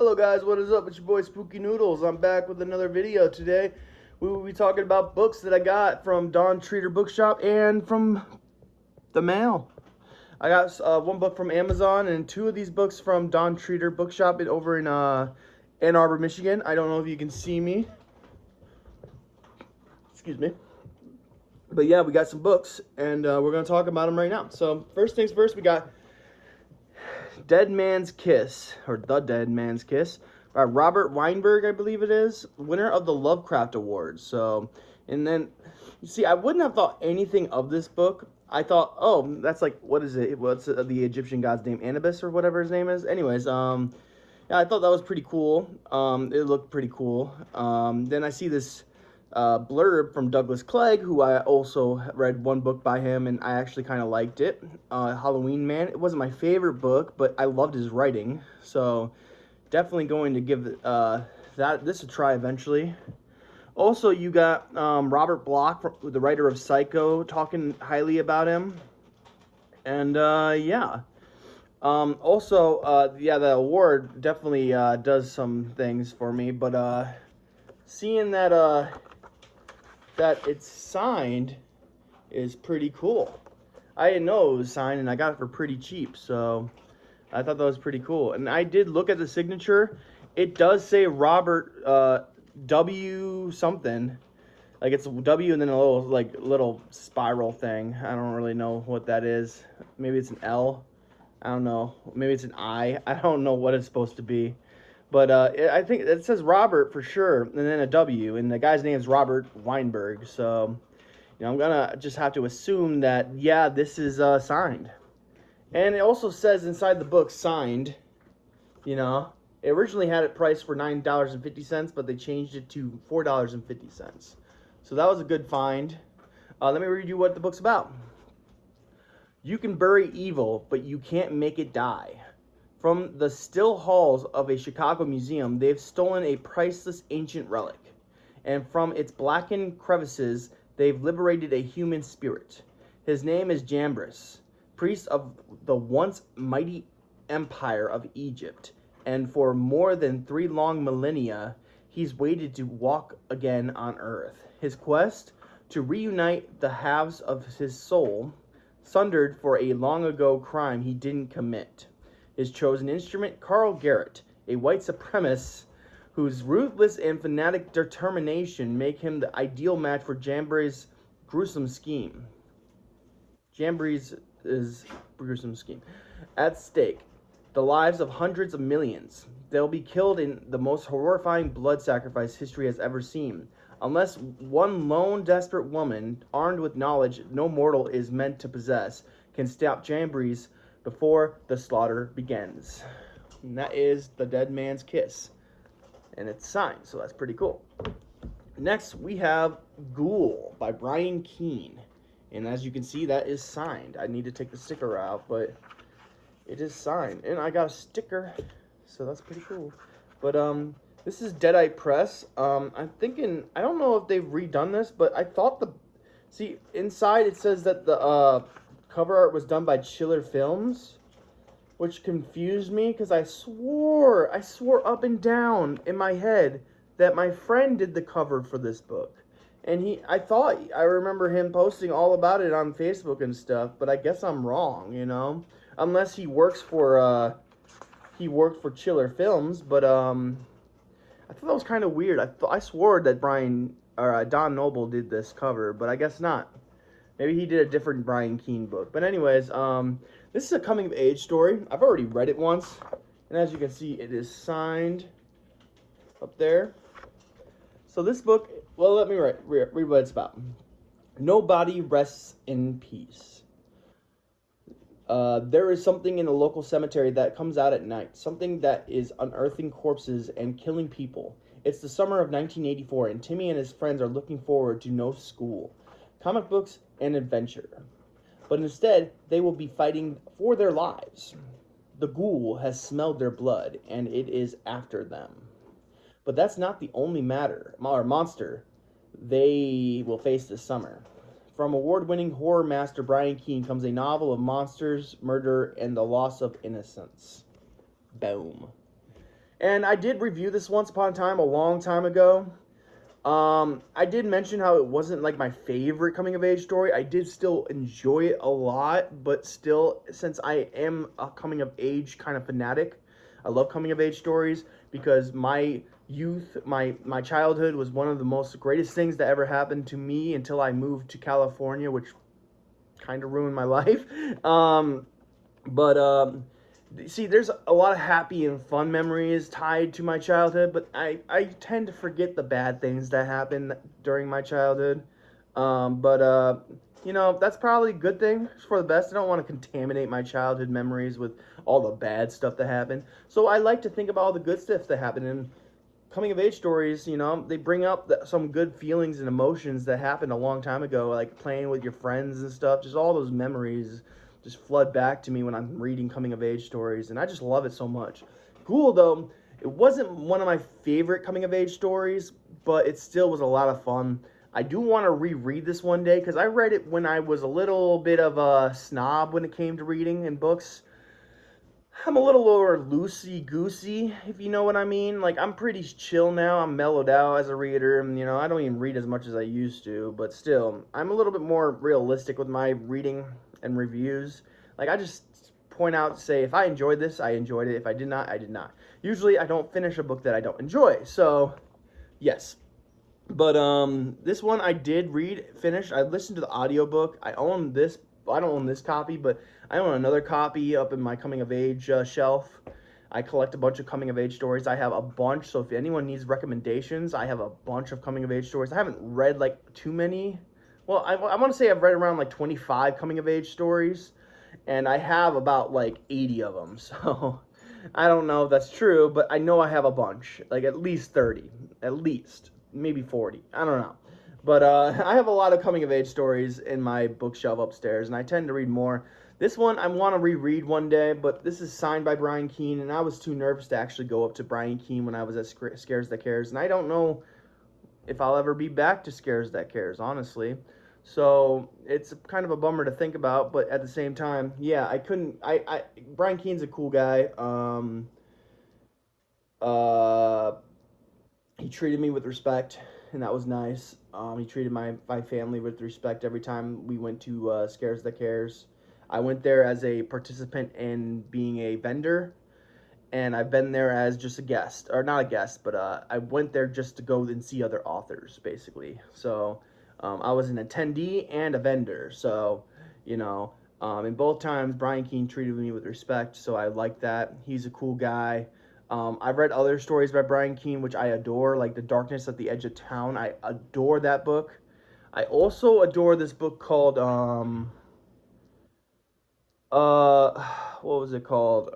Hello guys, what is up? It's your boy Spooky Noodles. I'm back with another video today. We will be talking about books that I got from Don Treater Bookshop and from the mail. I got one book from Amazon and two of these books from Don Treater Bookshop over in Ann Arbor, Michigan. I don't know if you can see me. Excuse me. But yeah, we got some books and we're going to talk about them right now. So first things first, we got Dead Man's Kiss, or The Dead Man's Kiss, by Robert Weinberg, I believe it is, winner of the Lovecraft Award. So, and then, you see, I wouldn't have thought anything of this book. I thought, oh, that's like, what is it? What's the Egyptian god's name? Anubis, or whatever his name is? Anyways, yeah, I thought that was pretty cool. It looked pretty cool. Then I see this blurb from Douglas Clegg, who I also read one book by him, and I actually kind of liked it. Halloween Man. It wasn't my favorite book, but I loved his writing, so definitely going to give this a try eventually. Also, you got Robert Bloch, the writer of Psycho, talking highly about him, and yeah. Also, yeah, the award definitely does some things for me, but seeing that that it's signed is pretty cool. I didn't know it was signed, and I got it for pretty cheap, so I thought that was pretty cool. And I did look at the signature. It does say Robert W something. Like it's a W and then a little spiral thing. I don't really know what that is. Maybe it's an L. I don't know. Maybe it's an I. I don't know what it's supposed to be. But I think it says Robert for sure, and then a W, and the guy's name is Robert Weinberg. So, you know, I'm gonna just have to assume that, yeah, this is signed. And it also says inside the book, signed. You know, it originally had it priced for $9.50, but they changed it to $4.50. So that was a good find. Let me read you what the book's about. You can bury evil, but you can't make it die. From the still halls of a Chicago museum, they've stolen a priceless ancient relic. And from its blackened crevices, they've liberated a human spirit. His name is Jambres, priest of the once mighty empire of Egypt. And for more than 3 long millennia, he's waited to walk again on earth. His quest to reunite the halves of his soul, sundered for a long ago crime he didn't commit. His chosen instrument, Carl Garrett, a white supremacist whose ruthless and fanatic determination make him the ideal match for Jambres' gruesome scheme. Jambres' gruesome scheme. At stake, the lives of hundreds of millions. They'll be killed in the most horrifying blood sacrifice history has ever seen. Unless one lone desperate woman, armed with knowledge no mortal is meant to possess, can stop Jambres before the slaughter begins. And that is The Dead Man's Kiss. And it's signed, so that's pretty cool. Next, we have Ghoul by Brian Keene. And as you can see, that is signed. I need to take the sticker out, but it is signed. And I got a sticker, so that's pretty cool. But this is Deadite Press. I'm thinking, I don't know if they've redone this, but I thought see, inside it says that the cover art was done by Chiller Films, which confused me because I swore up and down in my head that my friend did the cover for this book. And I remember him posting all about it on Facebook and stuff, but I guess I'm wrong, you know? Unless he works for, he worked for Chiller Films, but, I thought that was kind of weird. I swore that Don Noble did this cover, but I guess not. Maybe he did a different Brian Keene book. But anyways, this is a coming-of-age story. I've already read it once. And as you can see, it is signed up there. So this book, well, let me read what it's about. Nobody rests in peace. There is something in the local cemetery that comes out at night. Something that is unearthing corpses and killing people. It's the summer of 1984, and Timmy and his friends are looking forward to no school, comic books, and adventure. But instead, they will be fighting for their lives. The ghoul has smelled their blood, and it is after them. But that's not the only monster they will face this summer. From award-winning horror master Brian Keene comes a novel of monsters, murder, and the loss of innocence. Boom. And I did review this once upon a time, a long time ago. I did mention how it wasn't like my favorite coming of age story. I did still enjoy it a lot, but still, since I am a coming of age kind of fanatic, I love coming of age stories because my youth, my childhood was one of the most greatest things that ever happened to me until I moved to California, which kind of ruined my life. But see, there's a lot of happy and fun memories tied to my childhood, but I tend to forget the bad things that happened during my childhood. But you know, that's probably a good thing. It's for the best. I don't want to contaminate my childhood memories with all the bad stuff that happened. So I like to think about all the good stuff that happened. And coming of age stories, you know, they bring up some good feelings and emotions that happened a long time ago, like playing with your friends and stuff. Just all those memories just flood back to me when I'm reading coming of age stories, and I just love it so much. Cool though, it wasn't one of my favorite coming of age stories, but it still was a lot of fun. I do want to reread this one day because I read it when I was a little bit of a snob when it came to reading and books. I'm a little more loosey goosey, if you know what I mean. Like, I'm pretty chill now. I'm mellowed out as a reader. And, you know, I don't even read as much as I used to. But still, I'm a little bit more realistic with my reading and reviews. Like, I just point out, say, if I enjoyed this, I enjoyed it. If I did not, I did not. Usually, I don't finish a book that I don't enjoy. So, yes. But this one I did finish. I listened to the audiobook. I own this. I don't own this copy, but I own another copy up in my coming of age shelf. I collect a bunch of coming of age stories. I have a bunch, so if anyone needs recommendations, I have a bunch of coming of age stories. I haven't read like too many. Well, I want to say I've read around like 25 coming of age stories, and I have about like 80 of them. So I don't know if that's true, but I know I have a bunch, like at least 30, at least maybe 40. I don't know. But I have a lot of coming of age stories in my bookshelf upstairs, and I tend to read more. This one I want to reread one day, but this is signed by Brian Keene, and I was too nervous to actually go up to Brian Keene when I was at Scares That Cares, and I don't know if I'll ever be back to Scares That Cares, honestly. So it's kind of a bummer to think about, but at the same time, yeah, I couldn't. Brian Keene's a cool guy. Uh, he treated me with respect, and that was nice. He treated my family with respect every time we went to Scares That Cares. I went there as a participant in being a vendor, and I've been there as just a guest, or not a guest, but I went there just to go and see other authors, basically. So I was an attendee and a vendor. So, you know, in both times, Brian Keene treated me with respect, so I like that. He's a cool guy. I've read other stories by Brian Keene, which I adore, like The Darkness at the Edge of Town. I adore that book. I also adore this book called, what was it called?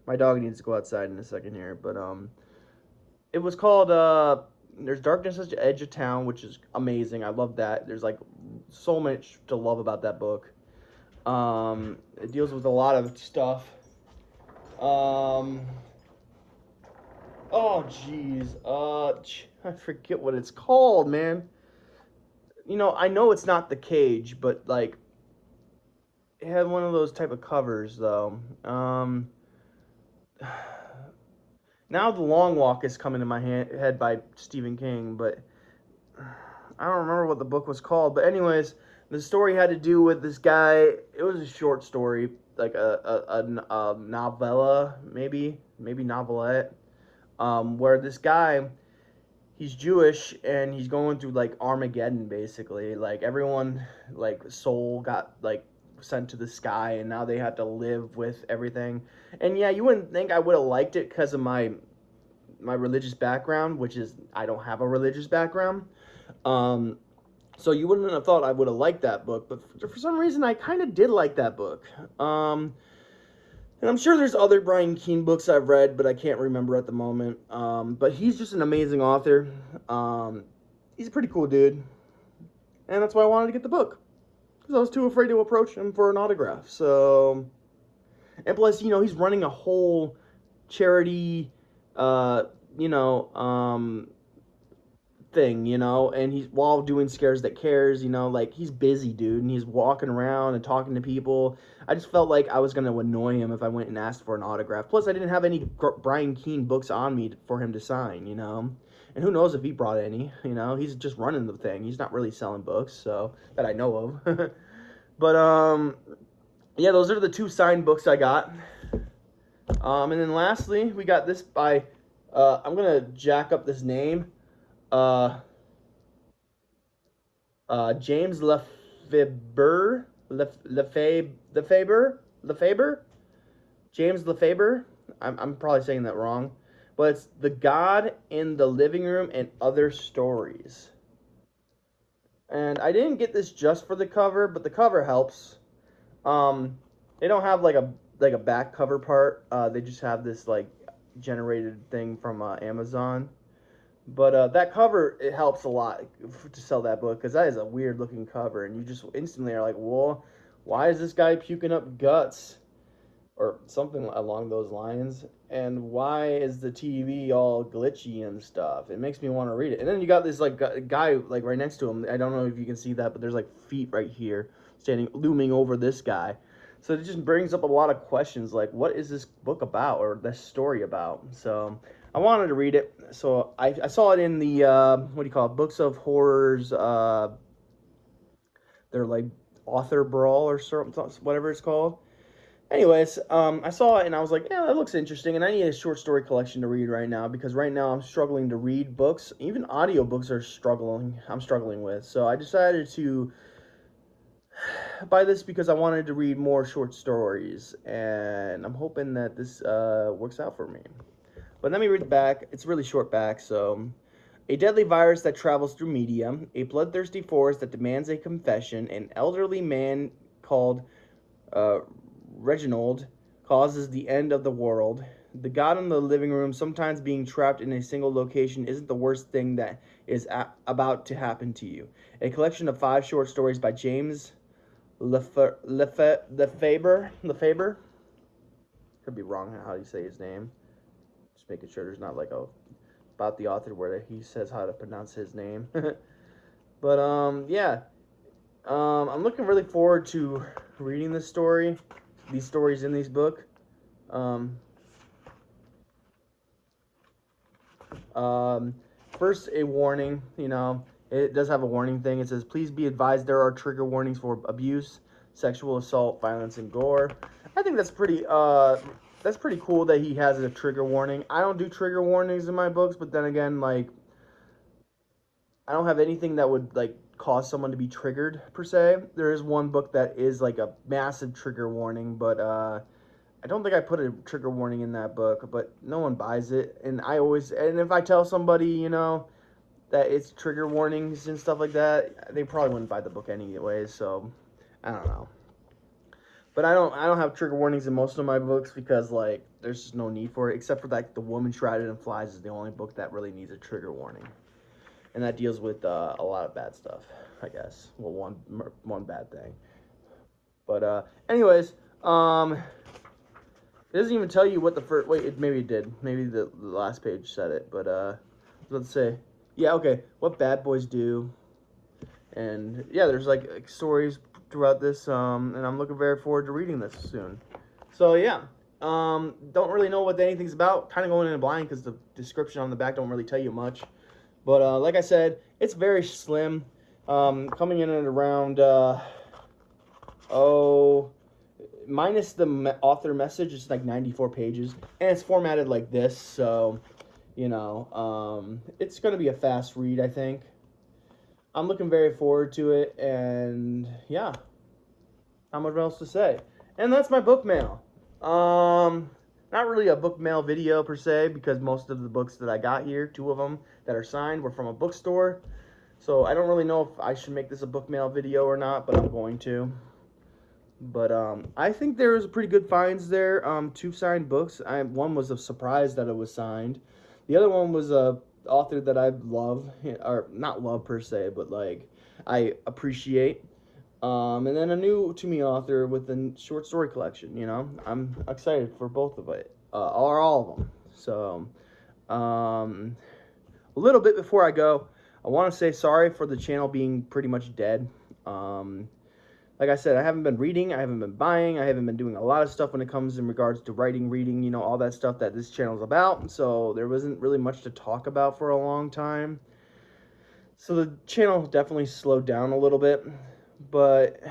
My dog needs to go outside in a second here, but, it was called, there's Darkness at the Edge of Town, which is amazing. I love that. There's, like, so much to love about that book. It deals with a lot of stuff. Oh, jeez. I forget what it's called, man. You know, I know it's not The Cage, but, like, it had one of those type of covers, though. Now The Long Walk is coming to my head by Stephen King, but I don't remember what the book was called. But anyways, the story had to do with this guy. It was a short story, like a novella, maybe novelette, where this guy, he's Jewish and he's going through like Armageddon, basically. Like everyone, like soul got like sent to the sky, and now they have to live with everything. And yeah, you wouldn't think I would have liked it because of my religious background, which is I don't have a religious background. So you wouldn't have thought I would have liked that book, but for some reason I kind of did like that book. And I'm sure there's other Brian Keene books I've read, but I can't remember at the moment. But he's just an amazing author. He's a pretty cool dude. And that's why I wanted to get the book. Because I was too afraid to approach him for an autograph. So, and plus, you know, he's running a whole charity, you know, thing, you know, and he's while doing Scares That Cares, you know, like he's busy, dude, and he's walking around and talking to people. I just felt like I was going to annoy him if I went and asked for an autograph. Plus, I didn't have any Brian Keene books on me for him to sign, you know. And who knows if he brought any, you know. He's just running the thing. He's not really selling books, so that I know of. But yeah, those are the 2 signed books I got. And then lastly, we got this by I'm going to jack up this name. James Lefebvre, Lefebvre, James Lefebvre. I'm probably saying that wrong, but it's The God in the Living Room and Other Stories. And I didn't get this just for the cover, but the cover helps. They don't have like a back cover part. They just have this like generated thing from Amazon. But that cover, it helps a lot to sell that book, because that is a weird looking cover, and you just instantly are like, well, why is this guy puking up guts? Or something along those lines. And why is the TV all glitchy and stuff? It makes me want to read it. And then you got this like guy like right next to him. I don't know if you can see that, but there's like feet right here looming over this guy. So it just brings up a lot of questions like, what is this book about, or this story about? So I wanted to read it. So I saw it in the, what do you call it, Books of Horrors. They're like Author Brawl or something, whatever it's called. Anyways, I saw it and I was like, yeah, that looks interesting. And I need a short story collection to read right now, because right now I'm struggling to read books. Even audiobooks I'm struggling with. So I decided to buy this because I wanted to read more short stories. And I'm hoping that this works out for me. But let me read the back. It's really short back, so... A deadly virus that travels through media, a bloodthirsty force that demands a confession, an elderly man called Reginald causes the end of the world. The God in the living room, sometimes being trapped in a single location, isn't the worst thing that is about to happen to you. A collection of 5 short stories by James Lefebvre. Could be wrong how you say his name. Just making sure there's not like a about the author where he says how to pronounce his name. But yeah, I'm looking really forward to reading this story, these stories in this book. First, a warning. You know, it does have a warning thing. It says, "Please be advised there are trigger warnings for abuse, sexual assault, violence, and gore." I think that's pretty cool that he has a trigger warning. I don't do trigger warnings in my books, but then again, like, I don't have anything that would like cause someone to be triggered per se. There is one book that is like a massive trigger warning, but I don't think I put a trigger warning in that book, but no one buys it. And if I tell somebody, you know, that it's trigger warnings and stuff like that, they probably wouldn't buy the book anyway, so I don't know. But I don't have trigger warnings in most of my books, because like there's just no need for it, except for like The Woman Shrouded in Flies is the only book that really needs a trigger warning. And that deals with a lot of bad stuff, I guess. Well, one bad thing. But anyways, it doesn't even tell you what the first... Wait, maybe it did. Maybe the last page said it. But let's say... Yeah, okay. What bad boys do. And yeah, there's like stories throughout this. And I'm looking very forward to reading this soon. So yeah. Don't really know what anything's about. Kind of going in blind because the description on the back don't really tell you much. But like I said, it's very slim. Coming in at around, minus the author message, it's like 94 pages. And it's formatted like this, so, you know, it's going to be a fast read, I think. I'm looking very forward to it, and yeah, not much else to say. And that's my book mail. Not really a book mail video per se, because most of the books that I got here, 2 of them that are signed, were from a bookstore. So I don't really know if I should make this a book mail video or not, but I'm going to. But I think there was pretty good finds there. 2 signed books. One was a surprise that it was signed. The other one was a author that I love, or not love per se, but like I appreciate. And then a new to me author with a short story collection. You know, I'm excited for both of it, or all of them. So, a little bit before I go, I want to say sorry for the channel being pretty much dead. Like I said, I haven't been reading, I haven't been buying, I haven't been doing a lot of stuff when it comes in regards to writing, reading, you know, all that stuff that this channel is about. So there wasn't really much to talk about for a long time. So the channel definitely slowed down a little bit, but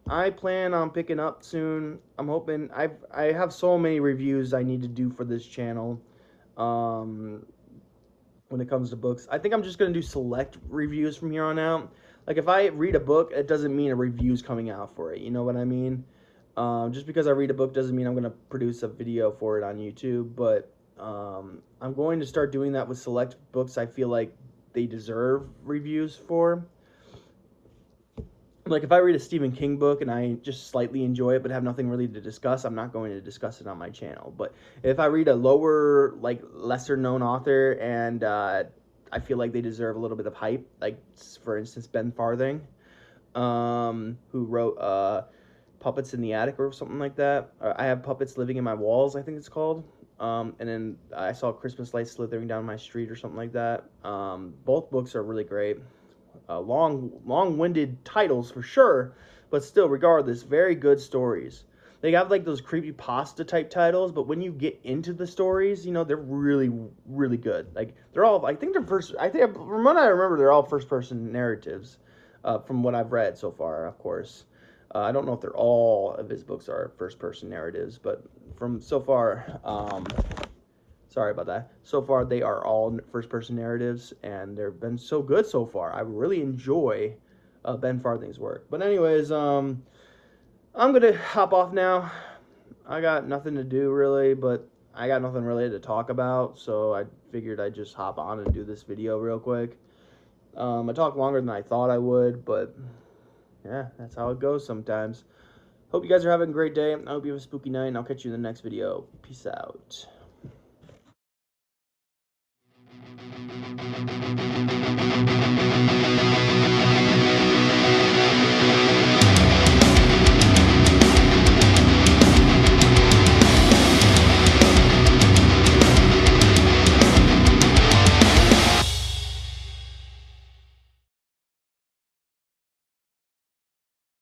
I plan on picking up soon. I'm hoping. I have so many reviews I need to do for this channel. When it comes to books, I think I'm just gonna do select reviews from here on out. Like if I read a book, it doesn't mean a review's coming out for it. You know what I mean? Just because I read a book doesn't mean I'm gonna produce a video for it on YouTube. But I'm going to start doing that with select books I feel like they deserve reviews for. Like if I read a Stephen King book and I just slightly enjoy it but have nothing really to discuss, I'm not going to discuss it on my channel. But if I read a lower, like lesser known author and I feel like they deserve a little bit of hype, like for instance Ben Farthing, who wrote Puppets in the Attic or something like that. I Have Puppets Living in My Walls, I think it's called. And then I Saw Christmas Lights Slithering Down My Street or something like that. Both books are really great. Long-winded titles for sure, but still, regardless, very good stories. They have like those creepypasta type titles, but when you get into the stories, you know, they're really, really good. Like they're all, I think from what I remember, they're all first-person narratives, from what I've read so far. Of course, I don't know if they're all of his books are first-person narratives, but from so far, sorry about that. So far, they are all first-person narratives, and they've been so good so far. I really enjoy Ben Farthing's work. But anyways, I'm gonna hop off now. I got nothing to do really, but I got nothing really to talk about, so I figured I'd just hop on and do this video real quick. I talked longer than I thought I would, but yeah, that's how it goes sometimes. Hope you guys are having a great day. I hope you have a spooky night, and I'll catch you in the next video. Peace out.